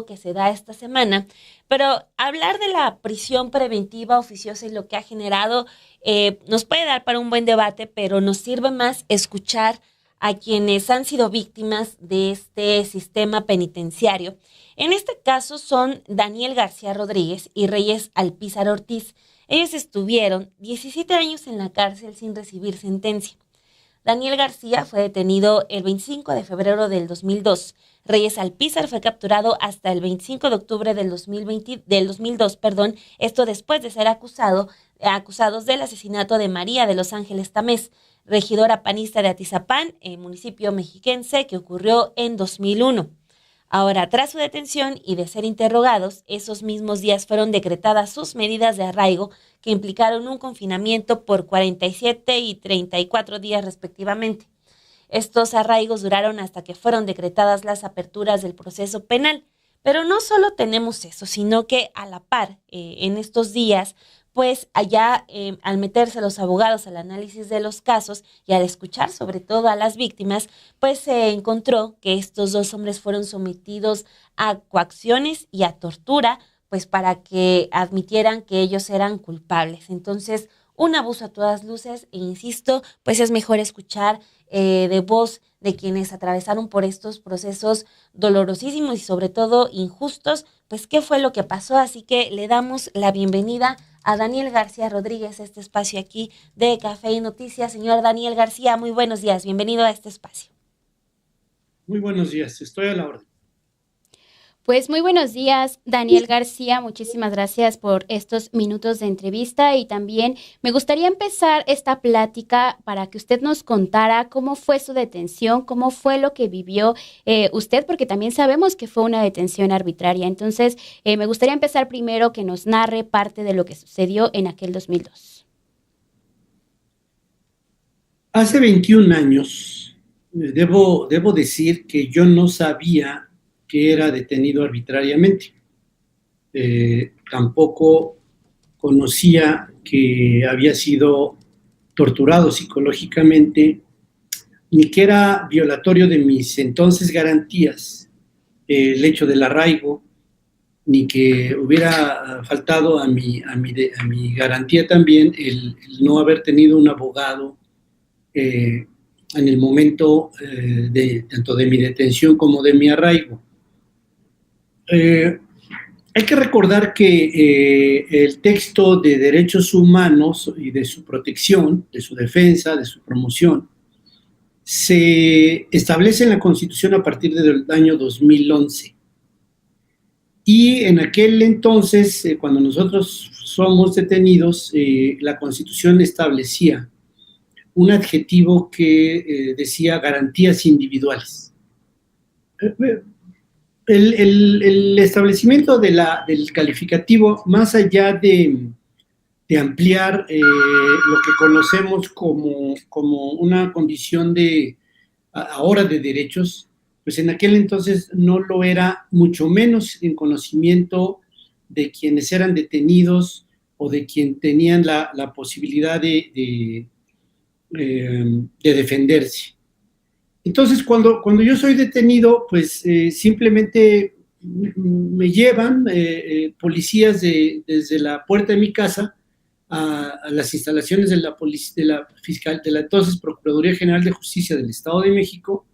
que se da esta semana, pero hablar de la prisión preventiva oficiosa y lo que ha generado nos puede dar para un buen debate, pero nos sirve más escuchar a quienes han sido víctimas de este sistema penitenciario. En este caso son Daniel García Rodríguez y Reyes Alpizar Ortiz. Ellos estuvieron 17 años en la cárcel sin recibir sentencia. Daniel García fue detenido el 25 de febrero del 2002. Reyes Alpizar fue capturado hasta el 25 de octubre del 2002, esto después de ser acusados del asesinato de María de los Ángeles Tamés, regidora panista de Atizapán, municipio mexiquense, que ocurrió en 2001. Ahora, tras su detención y de ser interrogados, esos mismos días fueron decretadas sus medidas de arraigo que implicaron un confinamiento por 47 y 34 días respectivamente. Estos arraigos duraron hasta que fueron decretadas las aperturas del proceso penal. Pero no solo tenemos eso, sino que a la par, en estos días, pues allá al meterse los abogados al análisis de los casos y al escuchar sobre todo a las víctimas, pues se encontró que estos dos hombres fueron sometidos a coacciones y a tortura, pues para que admitieran que ellos eran culpables. Entonces, un abuso a todas luces, e insisto, pues es mejor escuchar de voz de quienes atravesaron por estos procesos dolorosísimos y sobre todo injustos, pues qué fue lo que pasó. Así que le damos la bienvenida a Daniel García Rodríguez, este espacio aquí de Café y Noticias. Señor Daniel García, muy buenos días, bienvenido a este espacio. Muy buenos días, estoy a la orden. Pues muy buenos días, Daniel García. Muchísimas gracias por estos minutos de entrevista y también me gustaría empezar esta plática para que usted nos contara cómo fue su detención, cómo fue lo que vivió usted, porque también sabemos que fue una detención arbitraria. Entonces, me gustaría empezar primero que nos narre parte de lo que sucedió en aquel 2002. Hace 21 años, debo decir que yo no sabía que era detenido arbitrariamente. Tampoco conocía que había sido torturado psicológicamente, ni que era violatorio de mis entonces garantías, el hecho del arraigo, ni que hubiera faltado a mi garantía también el no haber tenido un abogado en el momento tanto de mi detención como de mi arraigo. Hay que recordar que el texto de derechos humanos y de su protección, de su defensa, de su promoción, se establece en la Constitución a partir del año 2011. Y en aquel entonces, cuando nosotros somos detenidos, la Constitución establecía un adjetivo que decía garantías individuales. El establecimiento del calificativo, más allá de ampliar lo que conocemos como una condición de ahora de derechos, pues en aquel entonces no lo era, mucho menos en conocimiento de quienes eran detenidos o de quien tenían la posibilidad de defenderse. Entonces, cuando yo soy detenido, pues simplemente me llevan policías desde la puerta de mi casa a las instalaciones de la entonces Procuraduría General de Justicia del Estado de México,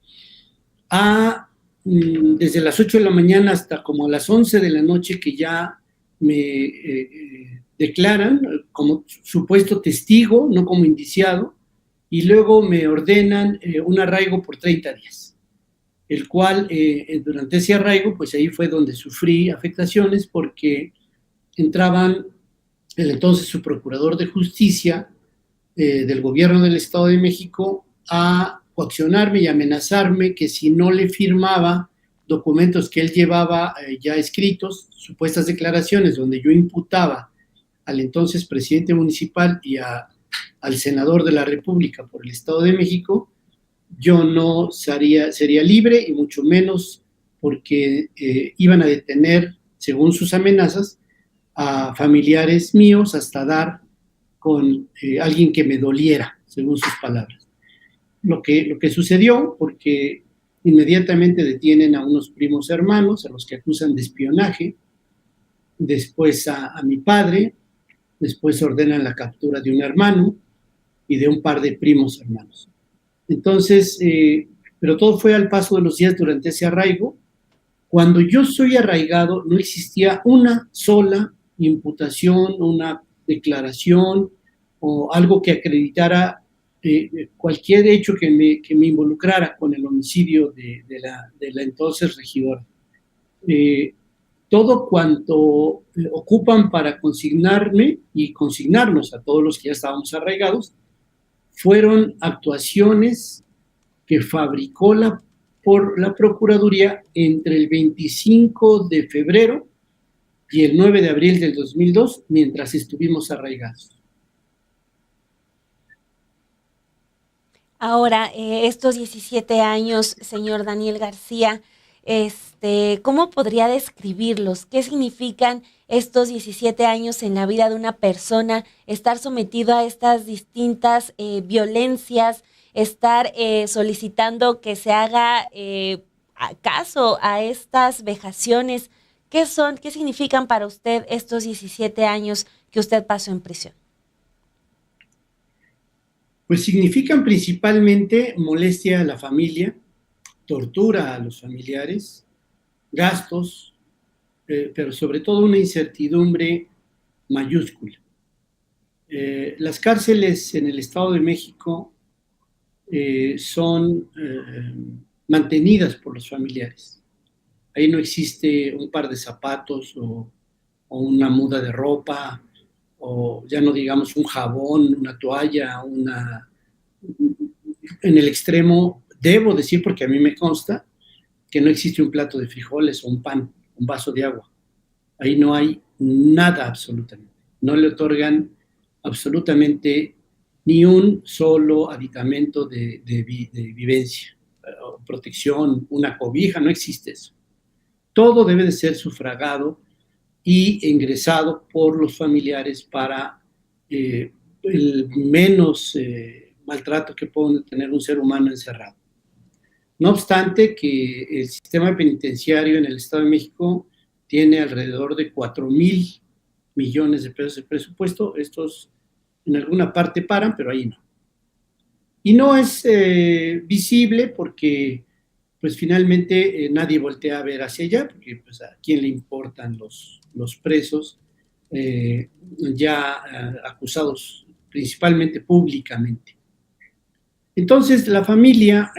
desde las 8 de la mañana hasta como a las 11 de la noche, que ya me declaran como supuesto testigo, no como indiciado, y luego me ordenan un arraigo por 30 días, el cual durante ese arraigo, pues ahí fue donde sufrí afectaciones porque entraban el entonces su procurador de justicia del gobierno del Estado de México a coaccionarme y amenazarme que si no le firmaba documentos que él llevaba ya escritos, supuestas declaraciones donde yo imputaba al entonces presidente municipal y al senador de la República por el Estado de México, yo no sería libre, y mucho menos porque iban a detener, según sus amenazas, a familiares míos hasta dar con alguien que me doliera, según sus palabras. Lo que sucedió, porque Inmediatamente detienen a unos primos hermanos, a los que acusan de espionaje, después a mi padre, después ordenan la captura de un hermano y de un par de primos hermanos. Entonces, pero todo fue al paso de los días durante ese arraigo. Cuando yo soy arraigado, no existía una sola imputación, una declaración o algo que acreditara cualquier hecho que me involucrara con el homicidio de la entonces regidora. Todo cuanto ocupan para consignarme y consignarnos a todos los que ya estábamos arraigados, fueron actuaciones que fabricó por la Procuraduría entre el 25 de febrero y el 9 de abril del 2002, mientras estuvimos arraigados. Ahora, estos 17 años, señor Daniel García, ¿cómo podría describirlos? ¿Qué significan estos 17 años en la vida de una persona? Estar sometido a estas distintas violencias, estar solicitando que se haga caso a estas vejaciones. ¿Qué son, qué significan para usted estos 17 años que usted pasó en prisión? Pues significan principalmente molestia a la familia, tortura a los familiares, gastos, pero sobre todo una incertidumbre mayúscula. Las cárceles en el Estado de México son mantenidas por los familiares. Ahí no existe un par de zapatos o una muda de ropa, o ya no digamos un jabón, una toalla, en el extremo, debo decir, porque a mí me consta, que no existe un plato de frijoles o un pan, un vaso de agua. Ahí no hay nada absolutamente. No le otorgan absolutamente ni un solo aditamento de vivencia, protección, una cobija, no existe eso. Todo debe de ser sufragado y ingresado por los familiares para el menos maltrato que puede tener un ser humano encerrado. No obstante que el sistema penitenciario en el Estado de México tiene alrededor de 4,000 millones de pesos de presupuesto. Estos en alguna parte paran, pero ahí no. Y no es visible porque pues finalmente nadie voltea a ver hacia allá, porque pues a quién le importan los presos ya acusados principalmente públicamente. Entonces la familia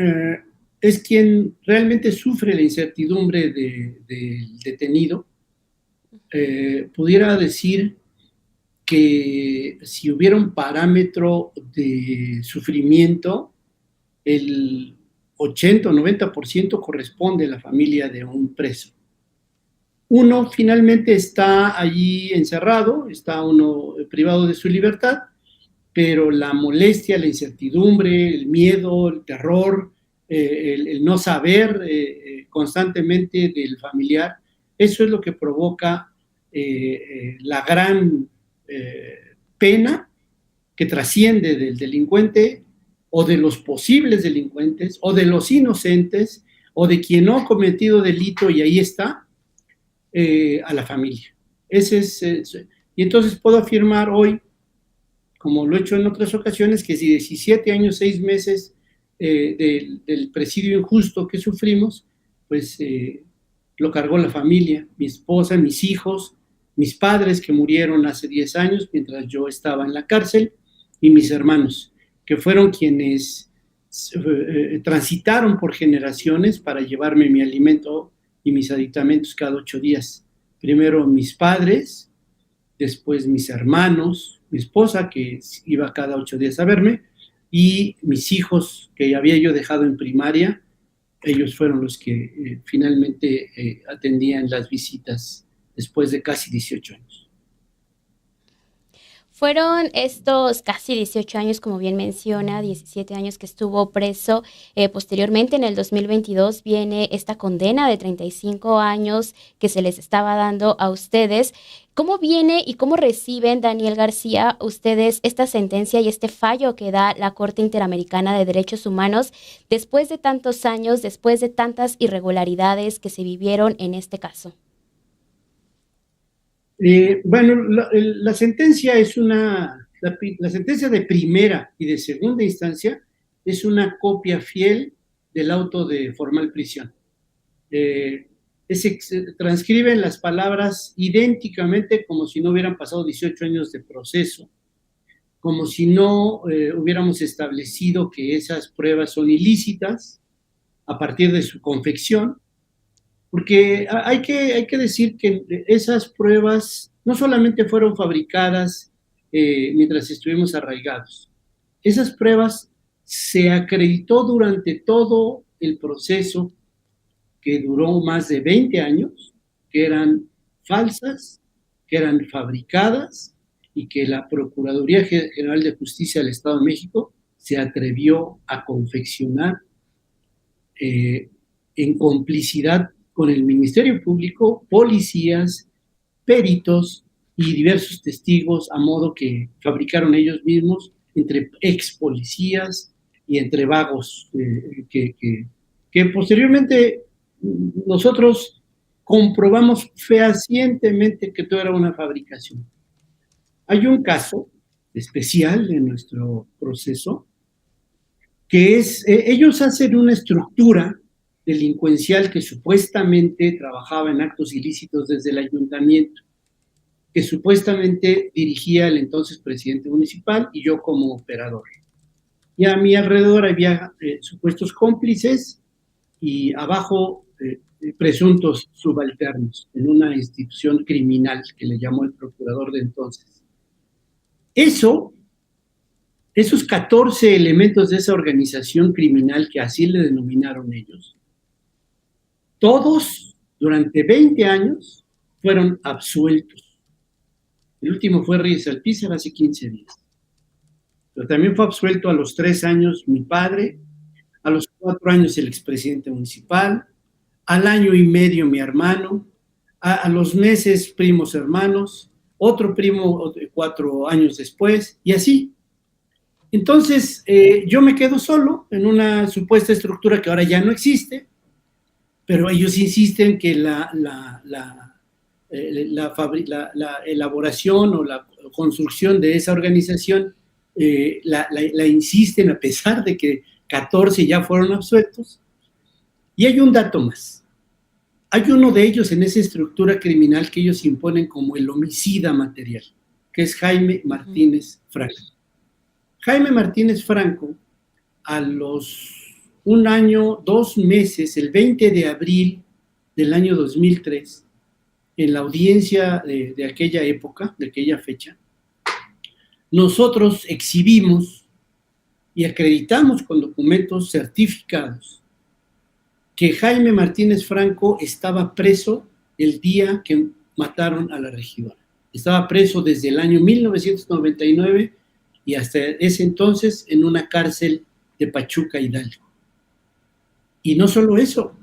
es quien realmente sufre la incertidumbre del detenido. Pudiera decir que si hubiera un parámetro de sufrimiento, el 80 o 90% corresponde a la familia de un preso. Uno finalmente está allí encerrado, está uno privado de su libertad, pero la molestia, la incertidumbre, el miedo, el terror, el no saber constantemente del familiar, eso es lo que provoca la gran pena que trasciende del delincuente o de los posibles delincuentes o de los inocentes o de quien no ha cometido delito y ahí está, a la familia. Y entonces puedo afirmar hoy, como lo he hecho en otras ocasiones, que si 17 años, 6 meses del presidio injusto que sufrimos, pues lo cargó la familia, mi esposa, mis hijos, mis padres que murieron hace 10 años mientras yo estaba en la cárcel, y mis hermanos, que fueron quienes transitaron por generaciones para llevarme mi alimento y mis aditamentos cada 8 días. Primero mis padres, después mis hermanos, mi esposa que iba cada 8 días a verme, y mis hijos que había yo dejado en primaria. Ellos fueron los que finalmente atendían las visitas después de casi 18 años. Fueron estos casi 18 años, como bien menciona, 17 años que estuvo preso. Posteriormente, en el 2022, viene esta condena de 35 años que se les estaba dando a ustedes. ¿Cómo viene y cómo reciben, Daniel García, ustedes esta sentencia y este fallo que da la Corte Interamericana de Derechos Humanos después de tantos años, después de tantas irregularidades que se vivieron en este caso? Bueno, la sentencia es la sentencia de primera y de segunda instancia es una copia fiel del auto de formal prisión. Se transcriben las palabras idénticamente como si no hubieran pasado 18 años de proceso, como si no hubiéramos establecido que esas pruebas son ilícitas a partir de su confección, porque hay que decir que esas pruebas no solamente fueron fabricadas mientras estuvimos arraigados, esas pruebas se acreditó durante todo el proceso que duró más de 20 años, que eran falsas, que eran fabricadas y que la Procuraduría General de Justicia del Estado de México se atrevió a confeccionar en complicidad con el Ministerio Público, policías, peritos y diversos testigos, a modo que fabricaron ellos mismos entre ex policías y entre vagos que posteriormente nosotros comprobamos fehacientemente que todo era una fabricación. Hay un caso especial en nuestro proceso que es, ellos hacen una estructura delincuencial que supuestamente trabajaba en actos ilícitos desde el ayuntamiento, que supuestamente dirigía el entonces presidente municipal y yo como operador. Y a mi alrededor había supuestos cómplices y abajo presuntos subalternos en una institución criminal que le llamó el procurador de entonces. Esos 14 elementos de esa organización criminal, que así le denominaron ellos, todos durante 20 años fueron absueltos. El último fue Reyes Alpizar hace 15 días. Pero también fue absuelto a los 3 años mi padre, a los 4 años el expresidente municipal, al año y medio mi hermano, a los meses primos hermanos, otro primo 4 años después, y así. Entonces, yo me quedo solo en una supuesta estructura que ahora ya no existe, pero ellos insisten que la elaboración o la construcción de esa organización la insisten a pesar de que 14 ya fueron absueltos. Y hay un dato más. Hay uno de ellos en esa estructura criminal que ellos imponen como el homicida material, que es Jaime Martínez Franco. Jaime Martínez Franco, a los 1 año, 2 meses, el 20 de abril del año 2003, en la audiencia de aquella época, de aquella fecha, nosotros exhibimos y acreditamos con documentos certificados que Jaime Martínez Franco estaba preso el día que mataron a la regidora. Estaba preso desde el año 1999 y hasta ese entonces en una cárcel de Pachuca, Hidalgo. Y no solo eso,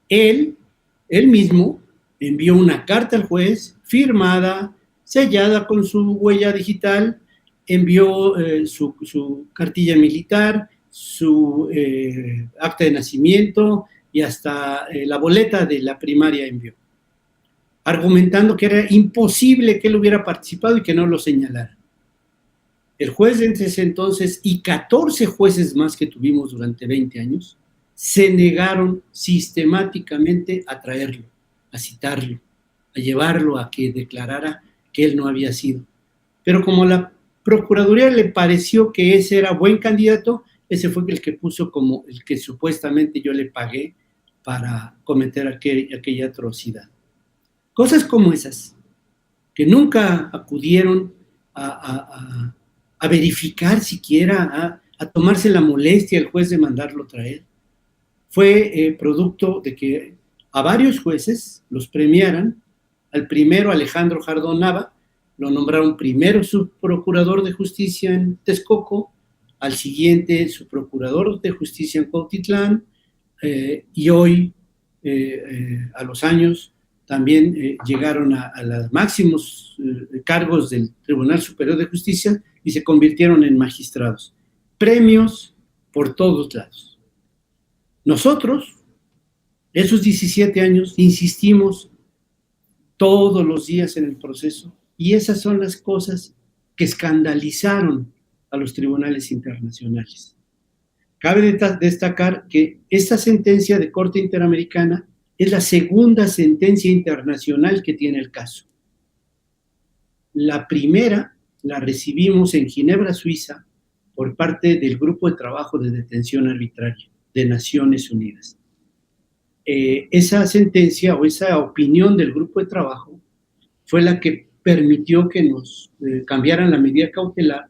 él mismo envió una carta al juez firmada, sellada con su huella digital, envió su cartilla militar, su acta de nacimiento y hasta la boleta de la primaria envió, argumentando que era imposible que él hubiera participado y que no lo señalara. El juez de ese entonces y 14 jueces más que tuvimos durante 20 años se negaron sistemáticamente a traerlo, a citarlo, a llevarlo a que declarara que él no había sido. Pero como la Procuraduría le pareció que ese era buen candidato, ese fue el que puso como el que supuestamente yo le pagué para cometer aquella atrocidad. Cosas como esas, que nunca acudieron a verificar siquiera, a tomarse la molestia el juez de mandarlo traer, fue producto de que a varios jueces los premiaran, al primero Alejandro Jardón Nava, lo nombraron primero subprocurador de justicia en Texcoco, al siguiente subprocurador de justicia en Cuautitlán, y hoy, a los años, también llegaron a los máximos cargos del Tribunal Superior de Justicia y se convirtieron en magistrados. Premios por todos lados. Nosotros, esos 17 años, insistimos todos los días en el proceso, y esas son las cosas que escandalizaron a los tribunales internacionales. Cabe destacar que esta sentencia de Corte Interamericana es la segunda sentencia internacional que tiene el caso. La primera la recibimos en Ginebra, Suiza, por parte del Grupo de Trabajo de Detención Arbitraria de Naciones Unidas. Esa sentencia o esa opinión del Grupo de Trabajo fue la que permitió que nos cambiaran la medida cautelar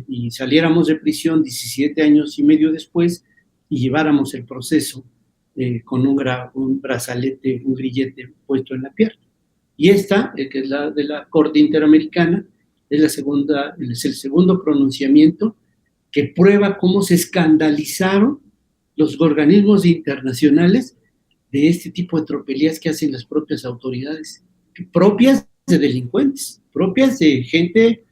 y saliéramos de prisión 17 años y medio después y lleváramos el proceso con un brazalete, un grillete puesto en la pierna. Y esta, que es la de la Corte Interamericana, es el segundo pronunciamiento que prueba cómo se escandalizaron los organismos internacionales de este tipo de tropelías que hacen las propias autoridades, propias de delincuentes, propias de gente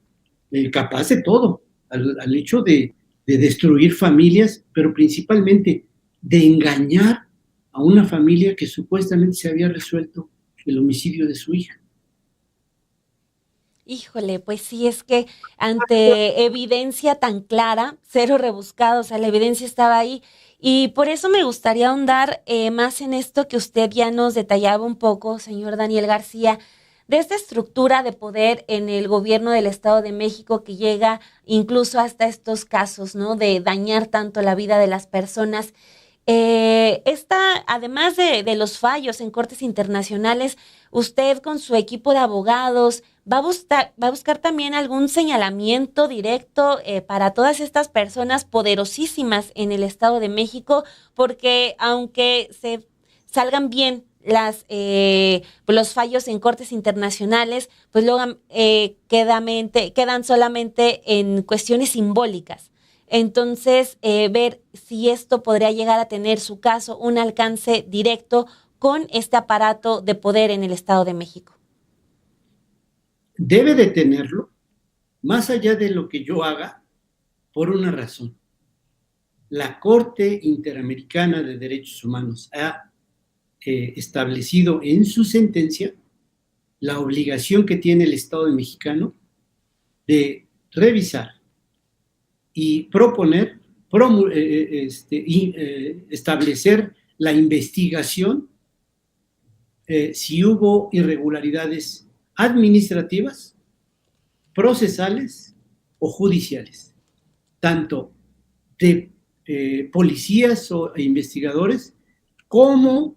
capaz de todo, al hecho de destruir familias, pero principalmente de engañar a una familia que supuestamente se había resuelto el homicidio de su hija. Híjole, pues sí, es que ante evidencia tan clara, cero rebuscado, o sea, la evidencia estaba ahí. Y por eso me gustaría ahondar más en esto que usted ya nos detallaba un poco, señor Daniel García, de esta estructura de poder en el gobierno del Estado de México que llega incluso hasta estos casos, ¿no? De dañar tanto la vida de las personas. Además de los fallos en cortes internacionales, usted con su equipo de abogados va a buscar también algún señalamiento directo para todas estas personas poderosísimas en el Estado de México, porque aunque se salgan bien los fallos en cortes internacionales, pues luego quedan solamente en cuestiones simbólicas. Entonces, ver si esto podría llegar a tener su caso, un alcance directo con este aparato de poder en el Estado de México. Debe de tenerlo, más allá de lo que yo haga, por una razón. La Corte Interamericana de Derechos Humanos ha establecido en su sentencia la obligación que tiene el Estado mexicano de revisar y proponer, establecer la investigación si hubo irregularidades administrativas, procesales o judiciales, tanto de policías e investigadores como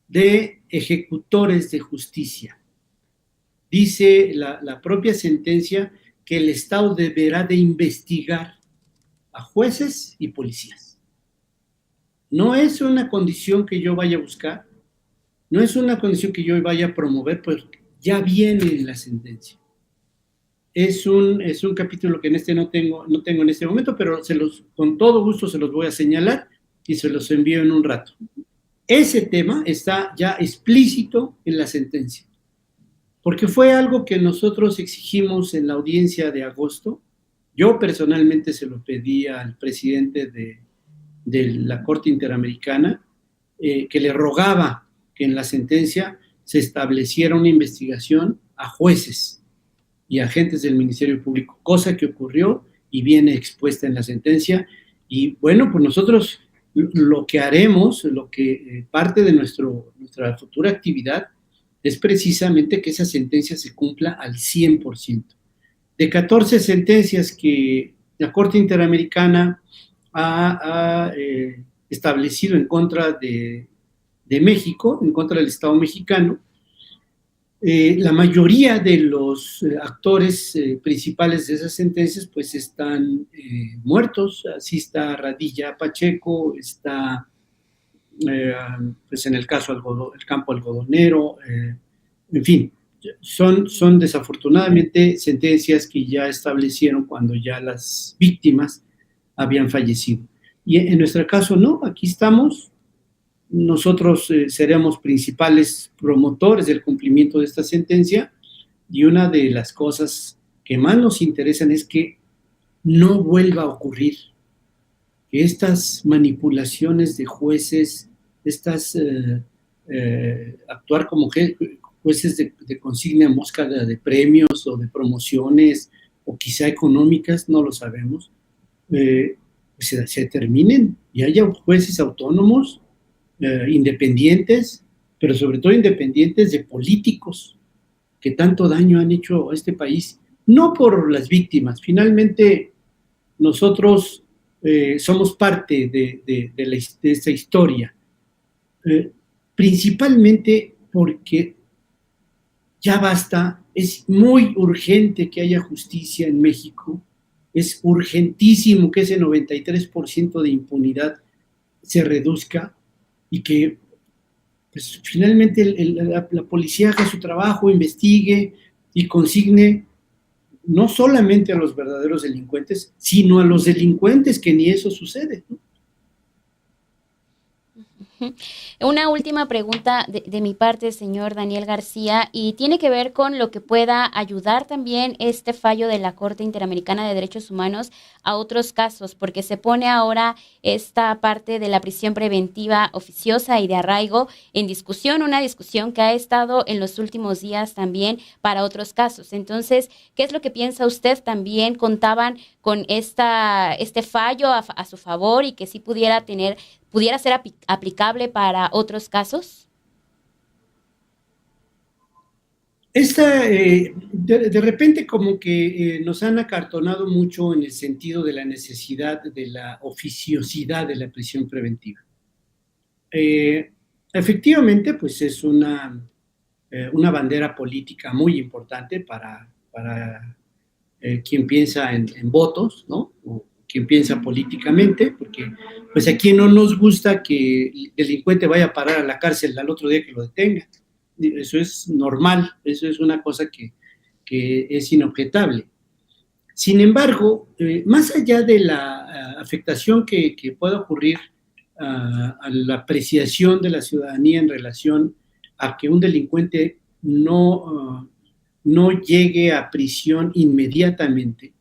de ejecutores de justicia. Dice la propia sentencia que el Estado deberá de investigar a jueces y policías. No es una condición que yo vaya a buscar, no es una condición que yo vaya a promover, pues ya viene en la sentencia. Es un capítulo que no tengo en este momento, pero con todo gusto se los voy a señalar y se los envío en un rato. Ese tema está ya explícito en la sentencia, porque fue algo que nosotros exigimos en la audiencia de agosto. Yo personalmente se lo pedí al presidente de la Corte Interamericana, que le rogaba que en la sentencia se estableciera una investigación a jueces y agentes del Ministerio Público, cosa que ocurrió y viene expuesta en la sentencia. Y bueno, pues nosotros lo que haremos, parte de nuestra futura actividad es precisamente que esa sentencia se cumpla al 100%. De 14 sentencias que la Corte Interamericana ha establecido en contra de México, en contra del Estado mexicano, la mayoría de los actores principales de esas sentencias pues están muertos. Así está Radilla Pacheco, está pues en el caso el campo algodonero, en fin, son desafortunadamente sentencias que ya establecieron cuando ya las víctimas habían fallecido. Y en nuestro caso no, aquí estamos, nosotros seremos principales promotores del cumplimiento de esta sentencia, y una de las cosas que más nos interesan es que no vuelva a ocurrir, que estas manipulaciones de jueces, estas actuar como jueces de consigna en busca premios o de promociones, o quizá económicas, no lo sabemos, pues se terminen y haya jueces autónomos, independientes, pero sobre todo independientes de políticos que tanto daño han hecho a este país, no por las víctimas. Finalmente, nosotros somos parte de esta historia, principalmente porque ya basta, es muy urgente que haya justicia en México, es urgentísimo que ese 93% de impunidad se reduzca y que pues, finalmente la policía haga su trabajo, investigue y consigne no solamente a los verdaderos delincuentes, sino a los delincuentes, que ni eso sucede, ¿no? Una última pregunta de mi parte, señor Daniel García, y tiene que ver con lo que pueda ayudar también este fallo de la Corte Interamericana de Derechos Humanos a otros casos, porque se pone ahora esta parte de la prisión preventiva oficiosa y de arraigo en discusión, una discusión que ha estado en los últimos días también para otros casos. Entonces, ¿qué es lo que piensa usted? También contaban con este fallo a su favor y que sí pudiera ser aplicable para otros casos? De repente como que nos han acartonado mucho en el sentido de la necesidad de la oficiosidad de la prisión preventiva. Efectivamente, pues es una bandera política muy importante para quien piensa en votos, ¿no? O quien piensa políticamente, porque pues a quien no nos gusta que el delincuente vaya a parar a la cárcel al otro día que lo detenga. Eso es normal, eso es una cosa que es inobjetable. Sin embargo, más allá de la afectación que pueda ocurrir a la apreciación de la ciudadanía en relación a que un delincuente no llegue a prisión inmediatamente,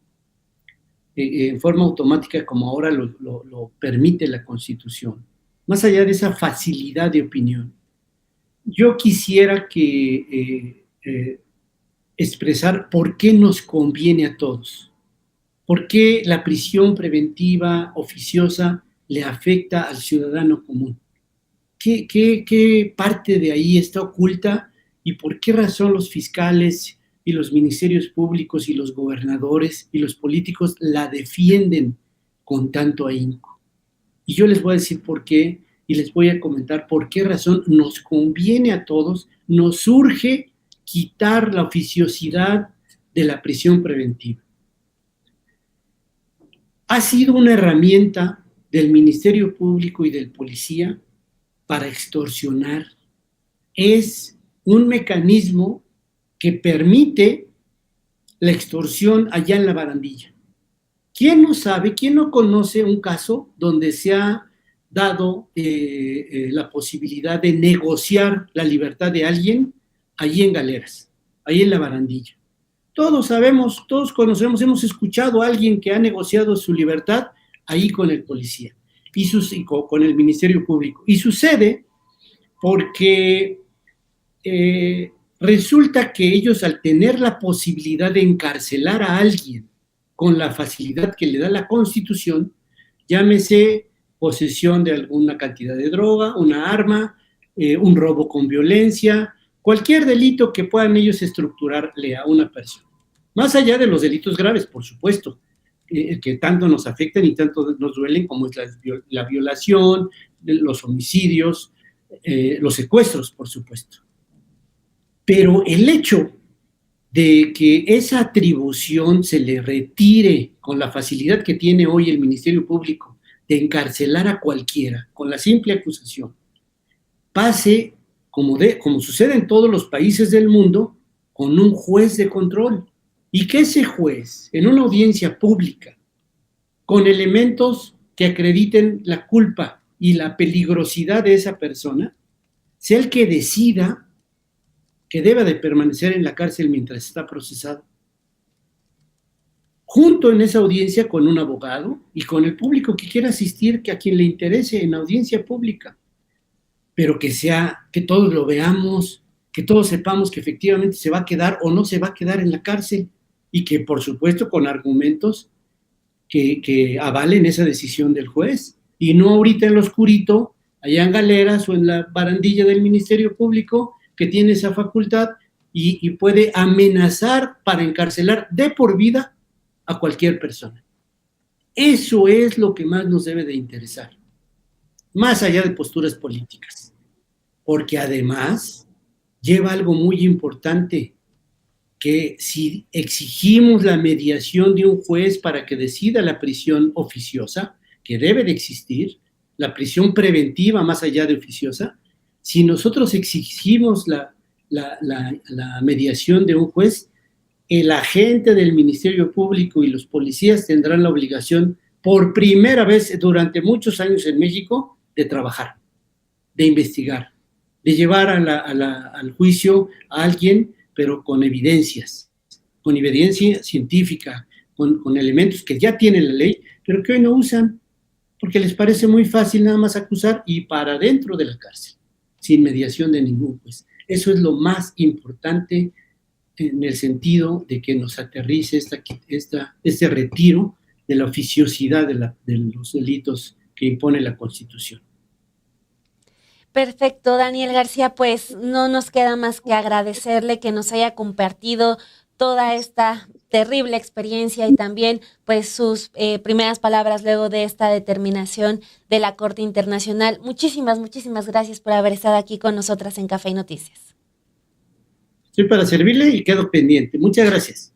en forma automática como ahora lo permite la Constitución, más allá de esa facilidad de opinión, yo quisiera expresar por qué nos conviene a todos, por qué la prisión preventiva oficiosa le afecta al ciudadano común. ¿Qué parte de ahí está oculta y por qué razón los fiscales y los ministerios públicos y los gobernadores y los políticos la defienden con tanto ahínco? Y yo les voy a decir por qué y les voy a comentar por qué razón nos conviene a todos, nos urge quitar la oficiosidad de la prisión preventiva. Ha sido una herramienta del Ministerio Público y del policía para extorsionar. Es un mecanismo que permite la extorsión allá en la barandilla. ¿Quién no sabe, quién no conoce un caso donde se ha dado la posibilidad de negociar la libertad de alguien allí en Galeras, ahí en la barandilla? Todos sabemos, todos conocemos, hemos escuchado a alguien que ha negociado su libertad ahí con el policía y con el Ministerio Público. Y sucede porque resulta que ellos, al tener la posibilidad de encarcelar a alguien con la facilidad que le da la Constitución, llámese posesión de alguna cantidad de droga, una arma, un robo con violencia, cualquier delito que puedan ellos estructurarle a una persona. Más allá de los delitos graves, por supuesto, que tanto nos afectan y tanto nos duelen, como es la violación, los homicidios, los secuestros, por supuesto. Pero el hecho de que esa atribución se le retire con la facilidad que tiene hoy el Ministerio Público de encarcelar a cualquiera con la simple acusación, pase, como sucede en todos los países del mundo, con un juez de control y que ese juez, en una audiencia pública, con elementos que acrediten la culpa y la peligrosidad de esa persona, sea el que decida que deba de permanecer en la cárcel mientras está procesado, junto en esa audiencia con un abogado y con el público que quiera asistir, que a quien le interese en audiencia pública, pero que todos lo veamos, que todos sepamos que efectivamente se va a quedar o no se va a quedar en la cárcel, y que por supuesto con argumentos que avalen esa decisión del juez, y no ahorita en lo oscurito, allá en Galeras o en la barandilla del Ministerio Público, que tiene esa facultad y puede amenazar para encarcelar de por vida a cualquier persona. Eso es lo que más nos debe de interesar, más allá de posturas políticas, porque además lleva algo muy importante, que si exigimos la mediación de un juez para que decida la prisión oficiosa, que debe de existir, la prisión preventiva más allá de oficiosa, si nosotros exigimos la mediación de un juez, el agente del Ministerio Público y los policías tendrán la obligación, por primera vez durante muchos años en México, de trabajar, de investigar, de llevar al juicio a alguien, pero con evidencia científica, con elementos que ya tiene la ley, pero que hoy no usan, porque les parece muy fácil nada más acusar y para dentro de la cárcel, sin mediación de ningún juez. Eso es lo más importante en el sentido de que nos aterrice este retiro de la oficiosidad de los delitos que impone la Constitución. Perfecto, Daniel García, pues no nos queda más que agradecerle que nos haya compartido toda esta terrible experiencia y también pues sus primeras palabras luego de esta determinación de la Corte Internacional. Muchísimas gracias por haber estado aquí con nosotras en Café y Noticias. Estoy para servirle y quedo pendiente. Muchas gracias.